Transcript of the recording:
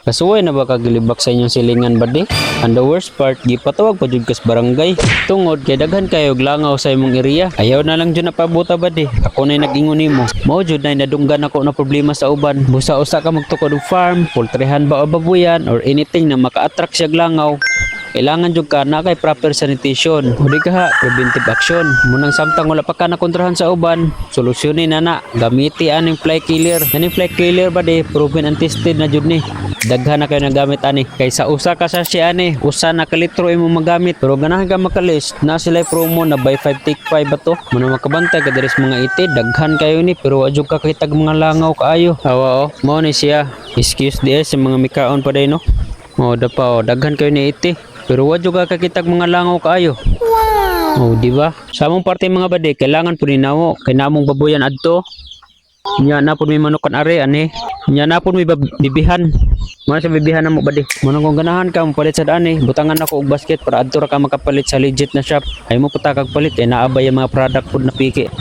Kasuway na ba kagilibak sa inyong silingan badi? And the worst part, gipatawag pa jud kas barangay. Tungod kay daghan kayo og langaw sa imong area. Ayaw na lang jud na pabuta badi. Ako na nag-ingon nimo. Mao jud na nadunggan ako na problema sa uban. Busa usa ka magtukod og farm, poultryhan ba o babuyan or anything na maka-attract siya og langaw. Kailangan jud ka na kay proper sanitation. Udi ka ha, preventive action. Munang samtang wala pa ka nakontrahan sa uban, solusyonin na gamiti aning fly killer. Aning fly killer ba di proven and tested na jud ni. Daghan na kayo nagamit ani. Kaysa usa ka sa siya ani, usa na ka litro imo magamit. Pero ganahan ka makalist na sila promo na buy 5 take 5 ba to. Munang makabantay ka diri sa mga iti, daghan kayo ni pero wa jud ka kitag mga langaw kaayo. Awa oh, mao ni siya. Excuse di sa mga mikaon pa day no. Oh, dapa oh, daghan kayo ni iti. Pero wa jud ka kakitag mga langaw kaayo. Oh, di ba? Sa among parte mga bade, kailangan po ninawo kay namong baboyan adto. Nya na pud may manukan are ani. Nya na pud may bibihan. Mano sa bibihan na mo bade. Mano kung ganahan ka mo palit sa ani, butangan ako og basket para adto ra ka makapalit sa legit na shop. Ay mo puta kag palit kay naabay ang mga product pud na piki.